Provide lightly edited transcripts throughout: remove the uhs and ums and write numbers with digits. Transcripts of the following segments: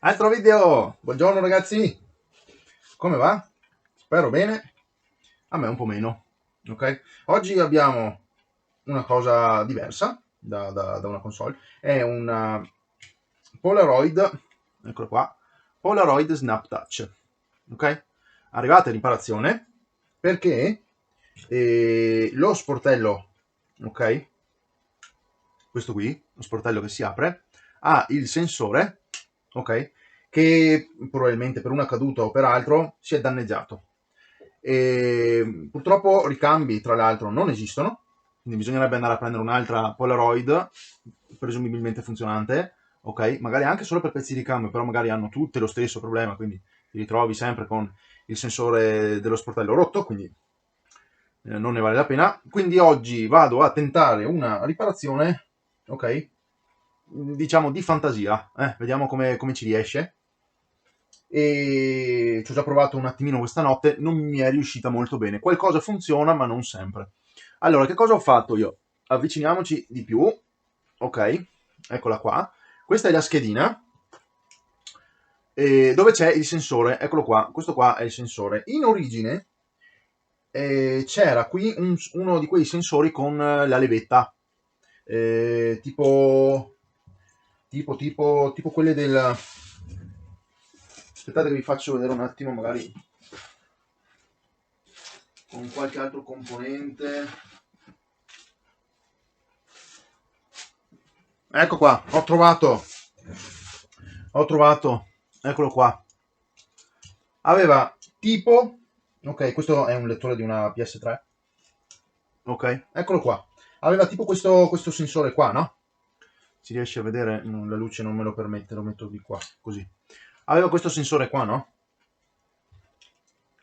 Altro video! Buongiorno ragazzi! Come va? Spero bene. A me un po' meno. Ok? Oggi abbiamo una cosa diversa da una console. È una Polaroid, eccolo qua, Polaroid Snap Touch. Ok? Arrivata in riparazione perché lo sportello, ok? Questo qui, lo sportello che si apre, ha il sensore, ok? Che probabilmente per una caduta o per altro si è danneggiato. E purtroppo ricambi, tra l'altro, non esistono, quindi bisognerebbe andare a prendere un'altra Polaroid, presumibilmente funzionante, ok? Magari anche solo per pezzi di ricambio, però magari hanno tutte lo stesso problema, quindi ti ritrovi sempre con il sensore dello sportello rotto, quindi non ne vale la pena. Quindi oggi vado a tentare una riparazione, ok? Diciamo di fantasia, vediamo come ci riesce. E ci ho già provato un attimino questa notte, non mi è riuscita molto bene. Qualcosa funziona, ma non sempre. Allora, che cosa ho fatto io? Avviciniamoci di più, ok? Eccola qua. Questa è la schedina dove c'è il sensore, eccolo qua. Questo qua è il sensore. In origine c'era qui uno di quei sensori con la levetta, tipo quelle del... Aspettate che vi faccio vedere un attimo, magari con qualche altro componente. Ecco qua, ho trovato, eccolo qua. Aveva tipo, ok, questo è un lettore di una PS3, ok, eccolo qua. Aveva tipo questo sensore qua, no? Si riesce a vedere, la luce non me lo permette, lo metto di qua, così. Aveva questo sensore qua, no?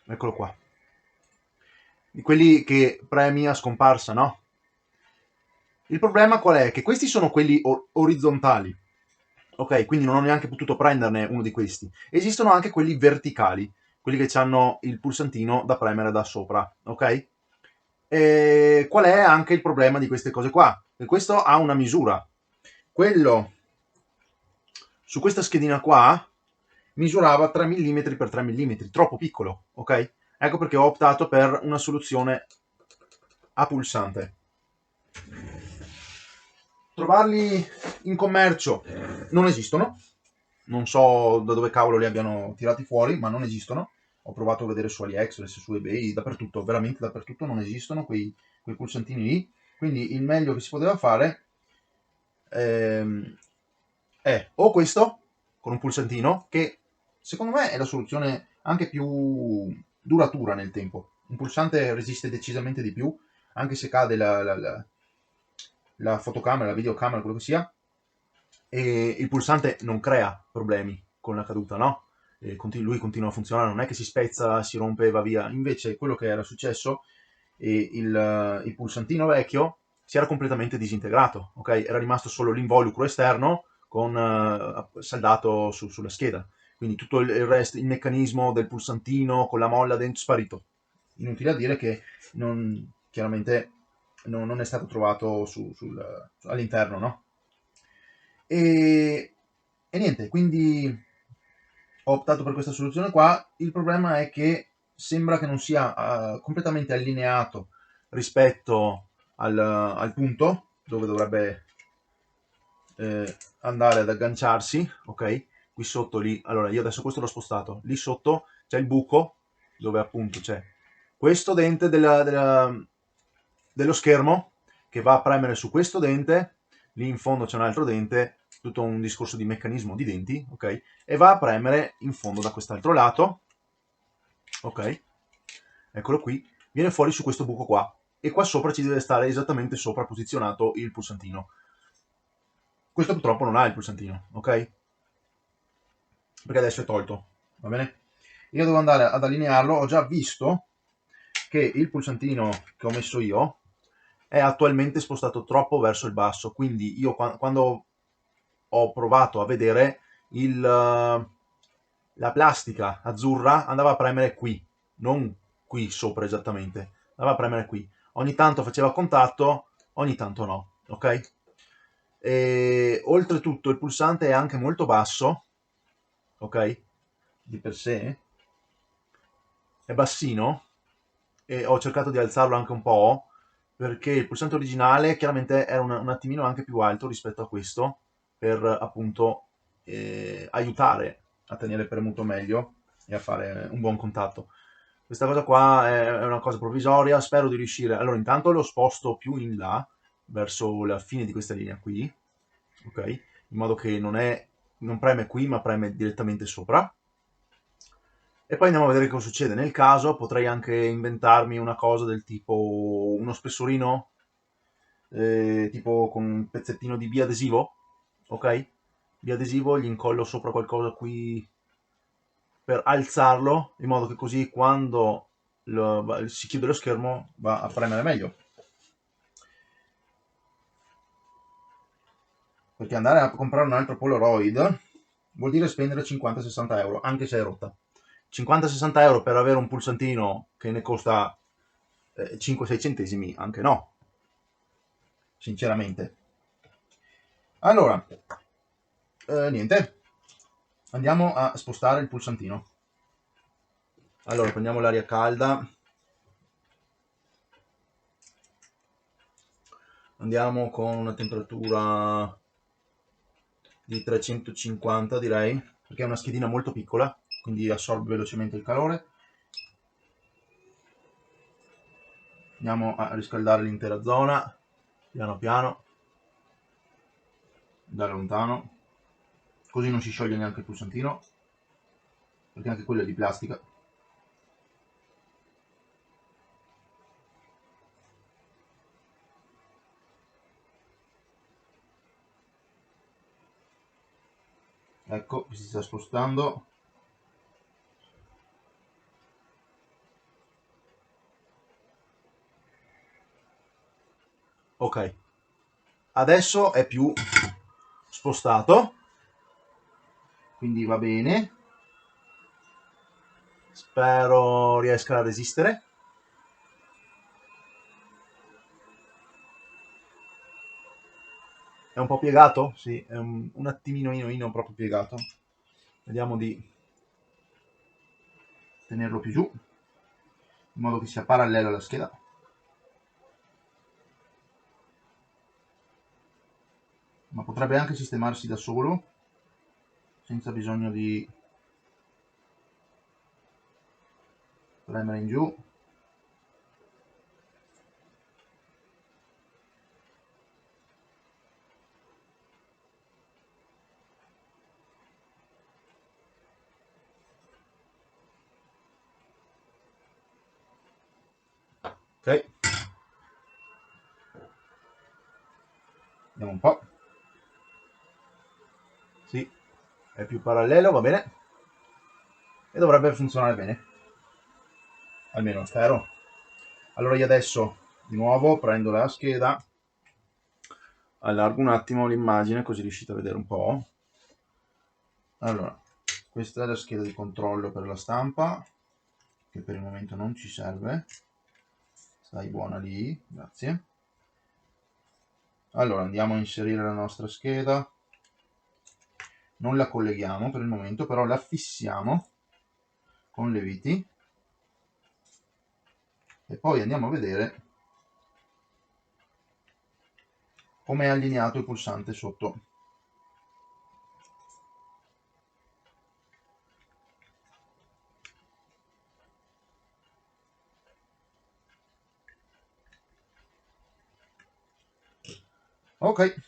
Eccolo qua. Di quelli che premi a scomparsa, no? Il problema qual è? Che questi sono quelli orizzontali, ok? Quindi non ho neanche potuto prenderne uno di questi. Esistono anche quelli verticali, quelli che hanno il pulsantino da premere da sopra, ok? E qual è anche il problema di queste cose qua? Che questo ha una misura. Quello su questa schedina qua misurava 3 mm x 3 mm, troppo piccolo, ok? Ecco perché ho optato per una soluzione a pulsante. Trovarli in commercio non esistono, non so da dove cavolo li abbiano tirati fuori, ma non esistono. Ho provato a vedere su AliExpress, su eBay, dappertutto, veramente dappertutto non esistono quei pulsantini lì. Quindi il meglio che si poteva fare ehm, è o questo, con un pulsantino, che secondo me è la soluzione anche più duratura nel tempo. Un pulsante resiste decisamente di più, anche se cade la fotocamera, la videocamera, quello che sia, e il pulsante non crea problemi con la caduta, no? Lui continua a funzionare, non è che si spezza, si rompe e va via. Invece quello che era successo, il pulsantino vecchio si era completamente disintegrato, ok? Era rimasto solo l'involucro esterno con saldato sulla scheda. Quindi tutto il resto, il meccanismo del pulsantino con la molla dentro, sparito. Inutile a dire che chiaramente non è stato trovato all'interno, no? E, e niente, quindi ho optato per questa soluzione qua. Il problema è che sembra che non sia completamente allineato rispetto al punto dove dovrebbe andare ad agganciarsi, ok? Qui sotto lì, allora io adesso questo l'ho spostato, lì sotto c'è il buco dove appunto c'è questo dente dello schermo che va a premere su questo dente, lì in fondo c'è un altro dente, tutto un discorso di meccanismo di denti, ok? E va a premere in fondo da quest'altro lato, ok? Eccolo qui, viene fuori su questo buco qua e qua sopra ci deve stare esattamente sopra posizionato il pulsantino. Questo purtroppo non ha il pulsantino, ok? Perché adesso è tolto, va bene? Io devo andare ad allinearlo, ho già visto che il pulsantino che ho messo io è attualmente spostato troppo verso il basso, quindi io quando ho provato a vedere la plastica azzurra andava a premere qui, non qui sopra esattamente, andava a premere qui. Ogni tanto faceva contatto, ogni tanto no, ok? E oltretutto il pulsante è anche molto basso, ok? Di per sé è bassino e ho cercato di alzarlo anche un po' perché il pulsante originale chiaramente era un attimino anche più alto rispetto a questo per appunto aiutare a tenere premuto meglio e a fare un buon contatto. Questa cosa qua è una cosa provvisoria, spero di riuscire. Allora, intanto lo sposto più in là, verso la fine di questa linea qui, ok? In modo che non preme qui, ma preme direttamente sopra. E poi andiamo a vedere cosa succede. Nel caso potrei anche inventarmi una cosa del tipo uno spessorino, tipo con un pezzettino di biadesivo, ok? Biadesivo, gli incollo sopra qualcosa qui per alzarlo, in modo che così quando si chiude lo schermo va a premere meglio. Perché andare a comprare un altro Polaroid vuol dire spendere 50-60 euro, anche se è rotta. 50-60 euro per avere un pulsantino che ne costa 5-6 centesimi, anche no, sinceramente. Allora, niente, andiamo a spostare il pulsantino. Allora, prendiamo l'aria calda, andiamo con una temperatura di 350 direi, perché è una schedina molto piccola, quindi assorbe velocemente il calore. Andiamo a riscaldare l'intera zona, piano piano, da lontano, così non si scioglie neanche il pulsantino, perché anche quello è di plastica. Ecco, si sta spostando. Ok, adesso è più spostato, quindi va bene. Spero riesca a resistere. È un po' piegato? Sì, è un attimino proprio piegato. Vediamo di tenerlo più giù, in modo che sia parallelo alla scheda. Ma potrebbe anche sistemarsi da solo, senza bisogno di premere in giù. Ok, vediamo un po'. Sì, è più parallelo, va bene. E dovrebbe funzionare bene. Almeno spero. Allora io adesso di nuovo prendo la scheda, allargo un attimo l'immagine così riuscite a vedere un po'. Allora, questa è la scheda di controllo per la stampa, che per il momento non ci serve. Stai buona lì, grazie. Allora andiamo a inserire la nostra scheda. Non la colleghiamo per il momento, però la fissiamo con le viti e poi andiamo a vedere come è allineato il pulsante sotto. Ok,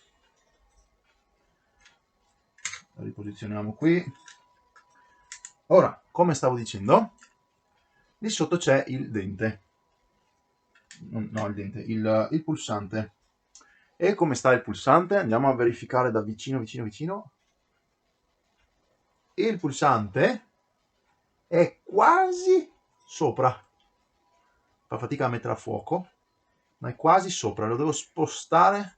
la riposizioniamo qui. Ora, come stavo dicendo, lì sotto c'è il dente, no il dente, il pulsante. E come sta il pulsante? Andiamo a verificare da vicino. Il pulsante è quasi sopra. Fa fatica a mettere a fuoco, ma è quasi sopra. Lo devo spostare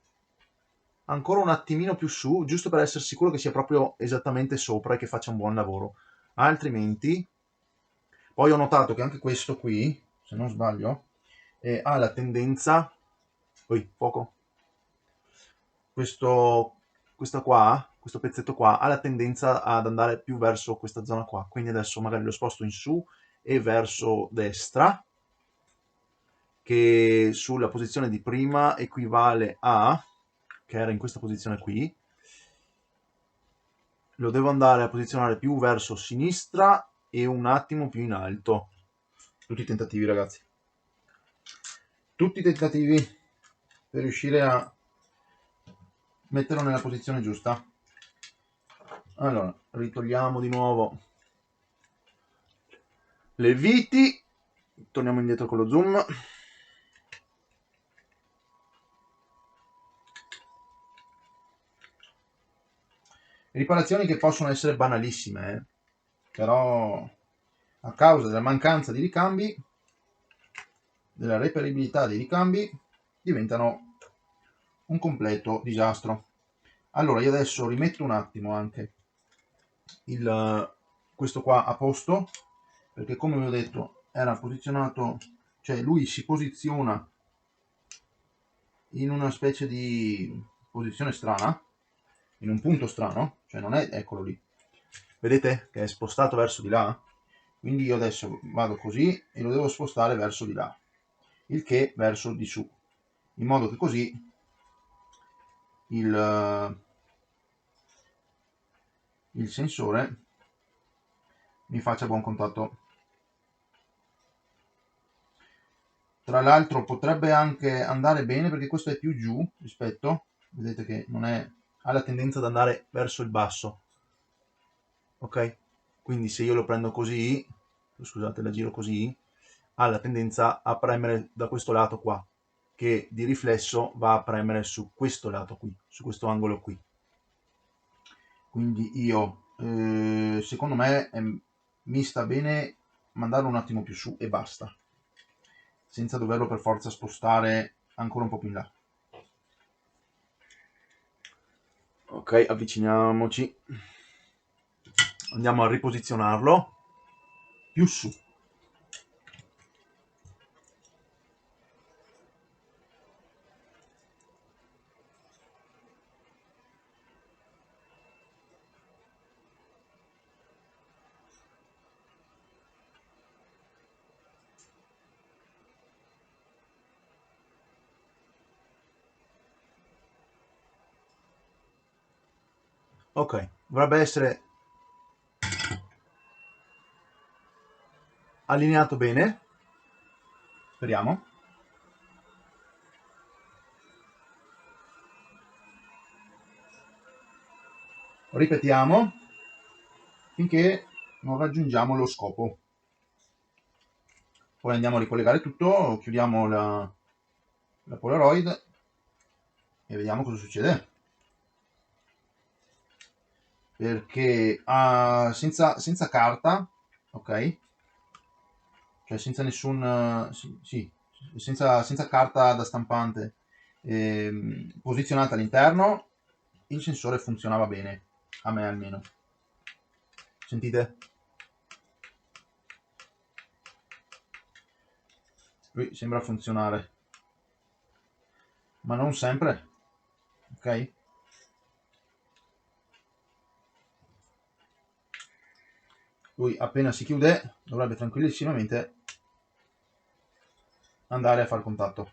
ancora un attimino più su, giusto per essere sicuro che sia proprio esattamente sopra e che faccia un buon lavoro. Altrimenti, poi ho notato che anche questo qui, se non sbaglio, ha la tendenza... Poi, fuoco. Questa qua questo pezzetto qua ha la tendenza ad andare più verso questa zona qua, quindi adesso magari lo sposto in su e verso destra, che sulla posizione di prima equivale a, che era in questa posizione qui, lo devo andare a posizionare più verso sinistra e un attimo più in alto. Tutti i tentativi, ragazzi. Tutti i tentativi per riuscire a metterlo nella posizione giusta. Allora, ritogliamo di nuovo le viti, torniamo indietro con lo zoom. Riparazioni che possono essere banalissime, però a causa della mancanza di ricambi, della reperibilità dei ricambi, diventano un completo disastro. Allora io adesso rimetto un attimo anche questo qua a posto, perché come vi ho detto era posizionato, cioè lui si posiziona in una specie di posizione strana, in un punto strano, cioè non è, eccolo lì, vedete che è spostato verso di là, quindi io adesso vado così e lo devo spostare verso di là, il che verso di su, in modo che così il sensore mi faccia buon contatto. Tra l'altro potrebbe anche andare bene perché questo è più giù rispetto, vedete che non è, ha la tendenza ad andare verso il basso, ok? Quindi se io lo prendo così, scusate, la giro così, ha la tendenza a premere da questo lato qua, che di riflesso va a premere su questo lato qui, su questo angolo qui. Quindi io, secondo me, mi sta bene mandarlo un attimo più su e basta, senza doverlo per forza spostare ancora un po' più in là. Ok, avviciniamoci, andiamo a riposizionarlo più su. Ok, dovrebbe essere allineato bene, speriamo. Ripetiamo finché non raggiungiamo lo scopo. Poi andiamo a ricollegare tutto, chiudiamo la Polaroid e vediamo cosa succede. Perché senza carta, ok? Cioè senza nessun, sì, senza carta da stampante posizionata all'interno, il sensore funzionava bene, a me almeno. Sentite? Lui sembra funzionare, ma non sempre, ok? Lui appena si chiude dovrebbe tranquillissimamente andare a far contatto.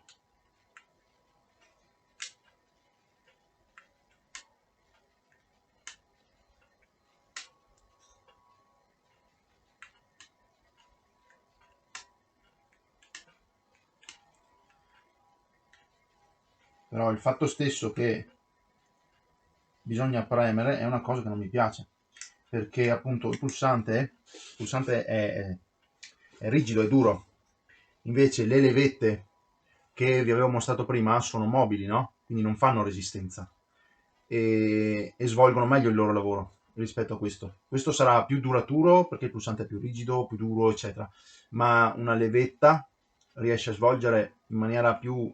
Però il fatto stesso che bisogna premere è una cosa che non mi piace, perché appunto il pulsante è rigido, è duro, invece le levette che vi avevo mostrato prima sono mobili, no? Quindi non fanno resistenza e svolgono meglio il loro lavoro rispetto a questo. Questo sarà più duraturo perché il pulsante è più rigido, più duro, eccetera, ma una levetta riesce a svolgere in maniera più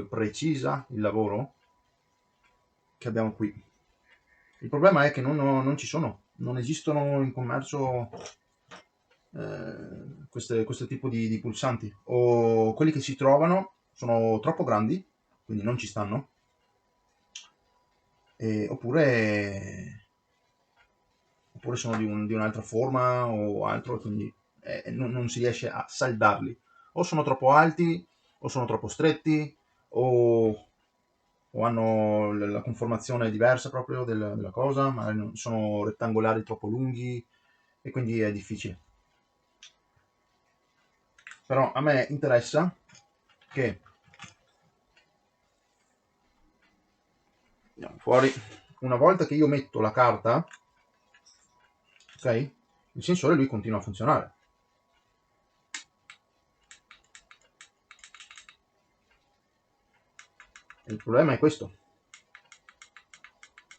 precisa il lavoro che abbiamo qui. Il problema è che non ci sono, non esistono in commercio questo tipo di pulsanti, o quelli che si trovano sono troppo grandi, quindi non ci stanno, oppure sono di un'altra forma o altro, quindi non si riesce a saldarli. O sono troppo alti, o sono troppo stretti, o hanno la conformazione diversa proprio della cosa, magari sono rettangolari troppo lunghi e quindi è difficile. Però a me interessa che, andiamo fuori, una volta che io metto la carta, ok, il sensore lui continua a funzionare. E il problema è questo.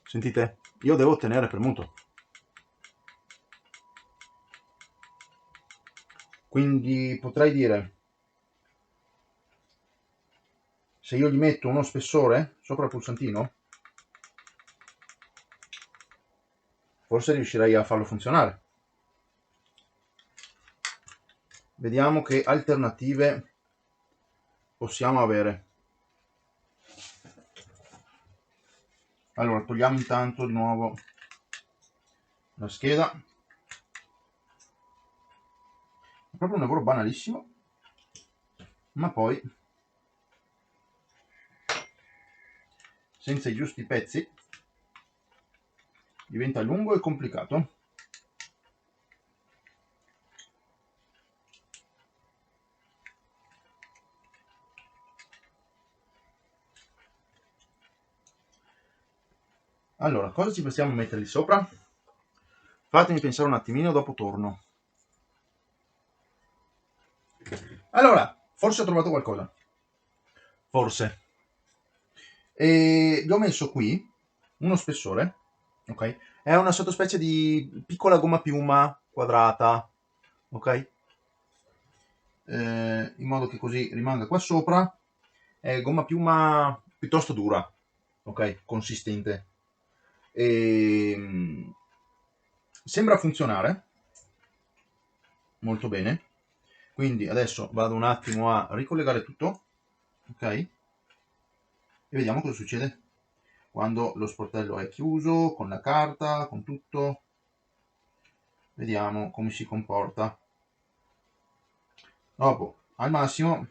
Sentite, io devo tenere premuto. Quindi potrei dire, se io gli metto uno spessore sopra il pulsantino, forse riuscirei a farlo funzionare. Vediamo che alternative possiamo avere. Allora, togliamo intanto di nuovo la scheda. È proprio un lavoro banalissimo, ma poi senza i giusti pezzi diventa lungo e complicato. Allora, cosa ci possiamo mettere lì sopra? Fatemi pensare un attimino, dopo torno. Allora, forse ho trovato qualcosa. Forse. E gli ho messo qui uno spessore, ok? È una sottospecie di piccola gomma piuma quadrata, ok? In modo che così rimanga qua sopra. È gomma piuma piuttosto dura, ok? Consistente. E sembra funzionare molto bene. Quindi adesso vado un attimo a ricollegare tutto, ok? E vediamo cosa succede quando lo sportello è chiuso, con la carta, con tutto. Vediamo come si comporta. Dopo, al massimo,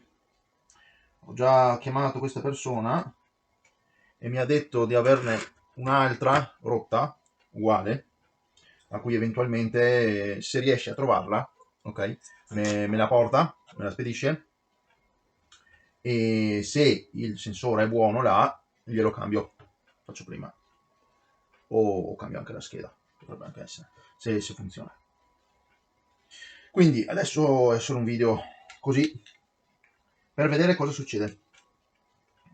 ho già chiamato questa persona e mi ha detto di averne un'altra rotta, uguale, a cui eventualmente, se riesce a trovarla, ok, me la porta, me la spedisce, e se il sensore è buono là, glielo cambio, faccio prima, o cambio anche la scheda, potrebbe anche essere, se funziona. Quindi adesso è solo un video così per vedere cosa succede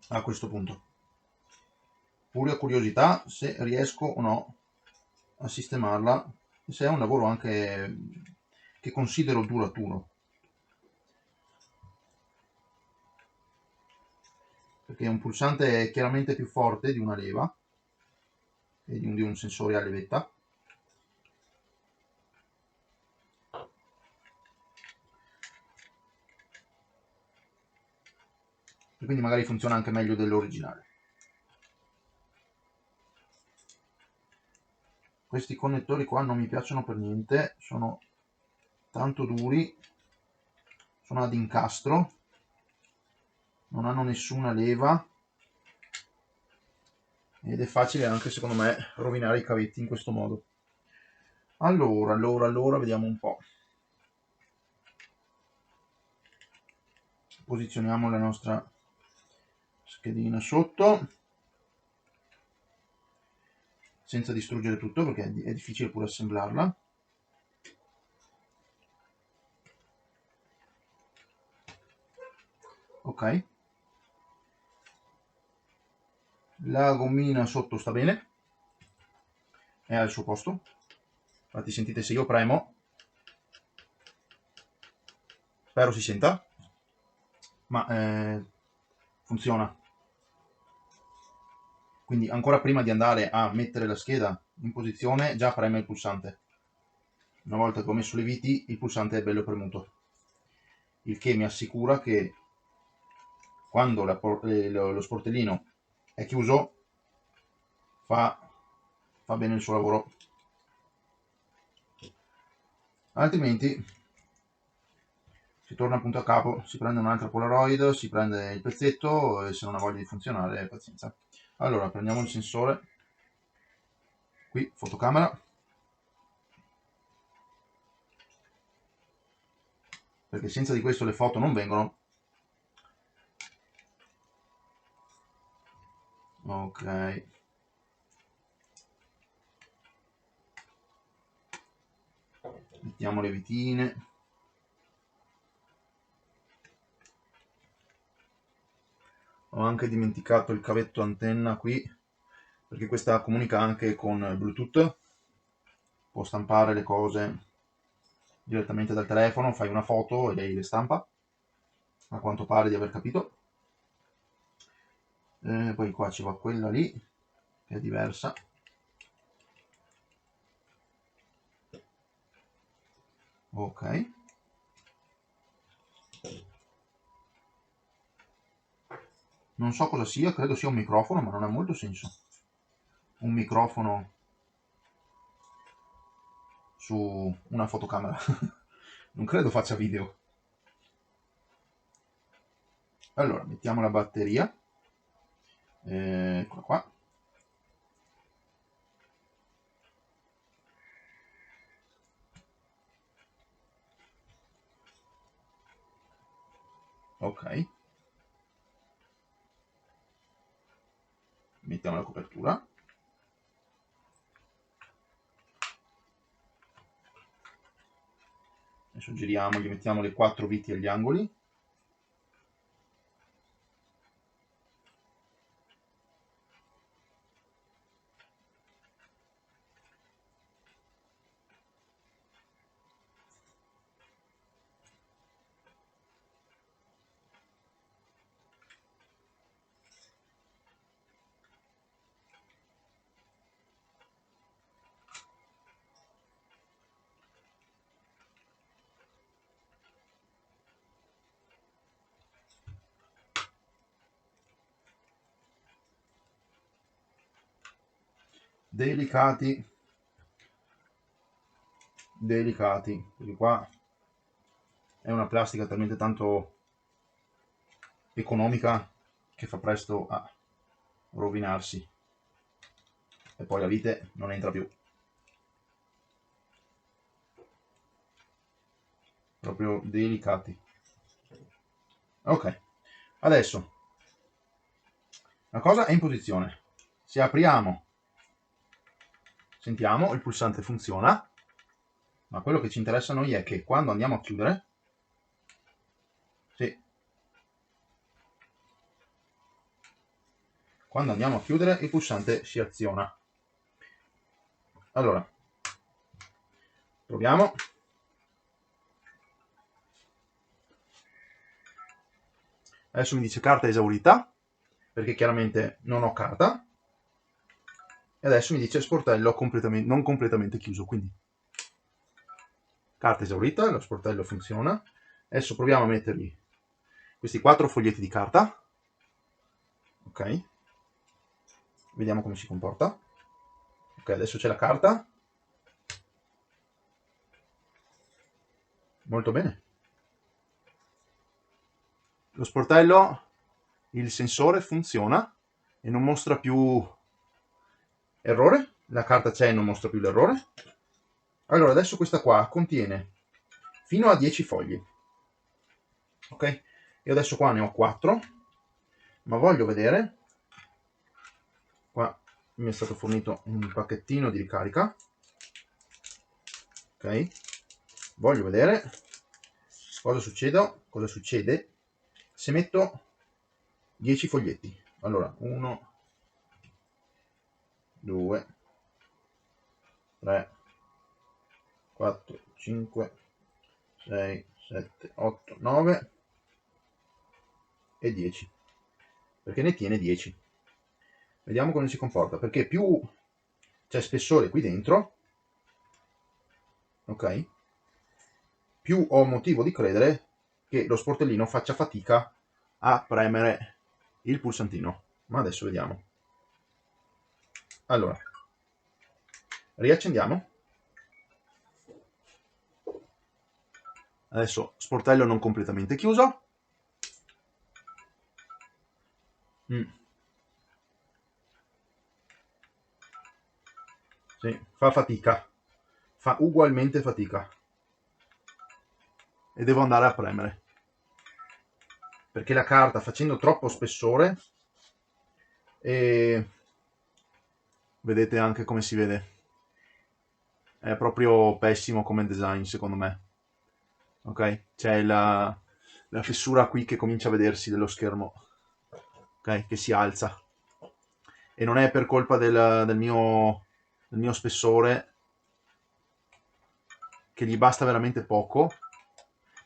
a questo punto. Pure curiosità se riesco o no a sistemarla, se è un lavoro anche che considero duraturo, perché un pulsante è chiaramente più forte di una leva e di un sensore a levetta. E quindi magari funziona anche meglio dell'originale. Questi connettori qua non mi piacciono per niente, sono tanto duri, sono ad incastro, non hanno nessuna leva ed è facile anche secondo me rovinare i cavetti in questo modo. Allora, vediamo un po'. Posizioniamo la nostra schedina sotto senza distruggere tutto, perché è difficile pure assemblarla. Ok, la gommina sotto sta bene, è al suo posto, infatti sentite se io premo, spero si senta, ma funziona. Quindi ancora prima di andare a mettere la scheda in posizione già preme il pulsante. Una volta che ho messo le viti il pulsante è bello premuto, il che mi assicura che quando lo sportellino è chiuso fa bene il suo lavoro. Altrimenti si torna appunto a capo, si prende un'altra Polaroid, si prende il pezzetto e se non ha voglia di funzionare, pazienza. Allora prendiamo il sensore, qui fotocamera, perché senza di questo le foto non vengono. Ok, mettiamo le vitine. Ho anche dimenticato il cavetto antenna qui, perché questa comunica anche con Bluetooth, può stampare le cose direttamente dal telefono, fai una foto e lei le stampa, a quanto pare di aver capito. Poi qua ci va quella lì, che è diversa. Ok. Non so cosa sia, credo sia un microfono, ma non ha molto senso. Un microfono su una fotocamera. Non credo faccia video. Allora, mettiamo la batteria. Eccola qua. Ok. Mettiamo la copertura. Adesso giriamo, gli mettiamo le 4 viti agli angoli. Delicati, perché qua è una plastica talmente tanto economica che fa presto a rovinarsi e poi la vite non entra più. Proprio delicati. Ok, adesso la cosa è in posizione. Se apriamo, sentiamo, il pulsante funziona, ma quello che ci interessa a noi è che quando andiamo a chiudere, sì, quando andiamo a chiudere il pulsante si aziona. Allora, proviamo. Adesso mi dice carta esaurita, perché chiaramente non ho carta. E adesso mi dice sportello non completamente chiuso, quindi carta esaurita, lo sportello funziona. Adesso proviamo a mettergli questi 4 foglietti di carta. Ok, vediamo come si comporta. Ok, adesso c'è la carta. Molto bene. Lo sportello, il sensore funziona e non mostra più errore. La carta c'è e non mostra più l'errore. Allora, adesso questa qua contiene fino a 10 fogli. Ok? Io adesso qua ne ho 4, ma voglio vedere. Qua mi è stato fornito un pacchettino di ricarica. Ok? Voglio vedere cosa succede se metto 10 foglietti. Allora, 1, 2, 3, 4, 5, 6, 7, 8, 9 e 10. Perché ne tiene 10. Vediamo come si comporta, perché più c'è spessore qui dentro, ok? Più ho motivo di credere che lo sportellino faccia fatica a premere il pulsantino. Ma adesso vediamo. Allora, riaccendiamo. Adesso sportello non completamente chiuso. Sì, fa fatica, fa ugualmente fatica. E devo andare a premere. Perché la carta, facendo troppo spessore, e vedete anche come si vede, è proprio pessimo come design secondo me. Ok? C'è la fessura qui che comincia a vedersi dello schermo, ok? Che si alza. E non è per colpa del mio spessore, che gli basta veramente poco,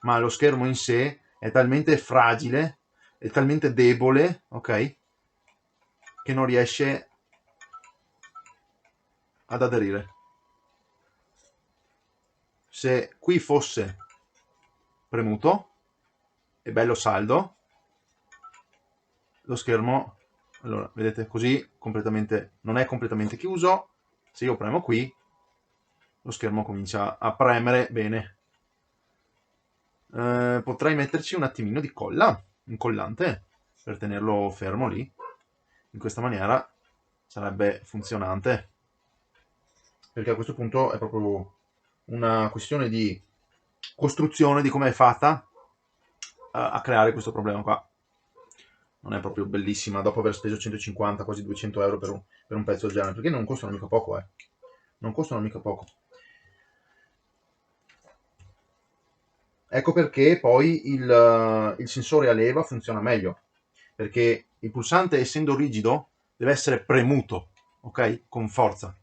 ma lo schermo in sé è talmente fragile, è talmente debole, ok? Che non riesce ad aderire. Se qui fosse premuto e bello saldo, lo schermo, allora vedete così, completamente, non è completamente chiuso. Se io premo qui, lo schermo comincia a premere bene. Potrei metterci un attimino di colla, un collante, per tenerlo fermo lì. In questa maniera sarebbe funzionante, perché a questo punto è proprio una questione di costruzione di come è fatta a creare questo problema qua. Non è proprio bellissima dopo aver speso 150, quasi 200 euro per un pezzo del genere, perché non costano mica poco, non costano mica poco. Ecco perché poi il sensore a leva funziona meglio, perché il pulsante, essendo rigido, deve essere premuto, ok? Con forza.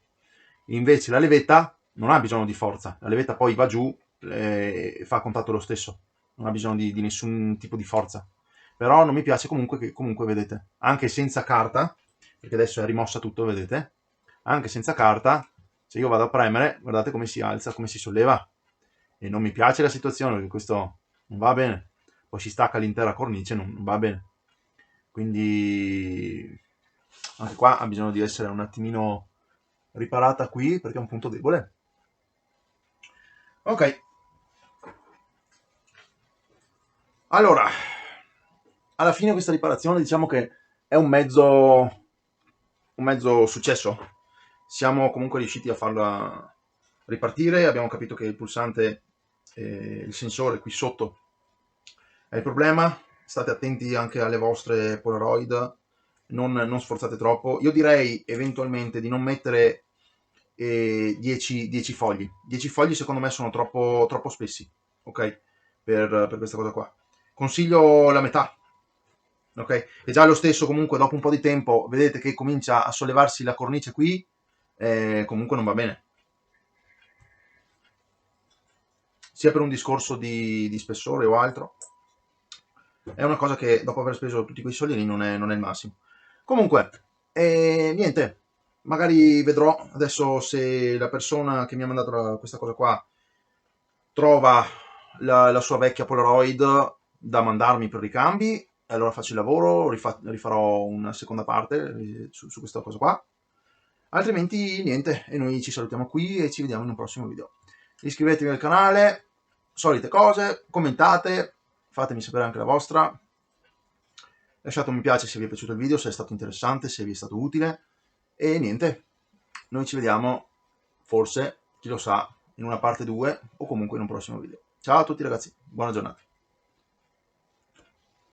Invece la levetta non ha bisogno di forza, la levetta poi va giù e fa contatto lo stesso, non ha bisogno di nessun tipo di forza. Però non mi piace comunque che, comunque vedete, anche senza carta, perché adesso è rimossa tutto, vedete, anche senza carta, se io vado a premere, guardate come si alza, come si solleva. E non mi piace la situazione, perché questo non va bene. Poi si stacca l'intera cornice, non va bene. Quindi anche qua ha bisogno di essere un attimino riparata qui, perché è un punto debole. Ok. Allora, alla fine questa riparazione diciamo che è un mezzo successo. Siamo comunque riusciti a farla ripartire, abbiamo capito che il pulsante, il sensore qui sotto è il problema. State attenti anche alle vostre Polaroid, non sforzate troppo. Io direi eventualmente di non mettere 10 fogli. 10 fogli secondo me sono troppo spessi, ok? Per questa cosa qua. Consiglio la metà, ok? E già lo stesso comunque dopo un po' di tempo vedete che comincia a sollevarsi la cornice qui, comunque non va bene. Sia per un discorso di spessore o altro. È una cosa che dopo aver speso tutti quei soldini non è il massimo. Comunque, niente, magari vedrò adesso se la persona che mi ha mandato questa cosa qua trova la sua vecchia Polaroid da mandarmi per ricambi, e allora faccio il lavoro, rifarò una seconda parte su questa cosa qua. Altrimenti niente, e noi ci salutiamo qui e ci vediamo in un prossimo video. Iscrivetevi al canale, solite cose, commentate, fatemi sapere anche la vostra. Lasciate un mi piace se vi è piaciuto il video, se è stato interessante, se vi è stato utile. E niente, noi ci vediamo, forse, chi lo sa, in una parte 2 o comunque in un prossimo video. Ciao a tutti ragazzi, buona giornata.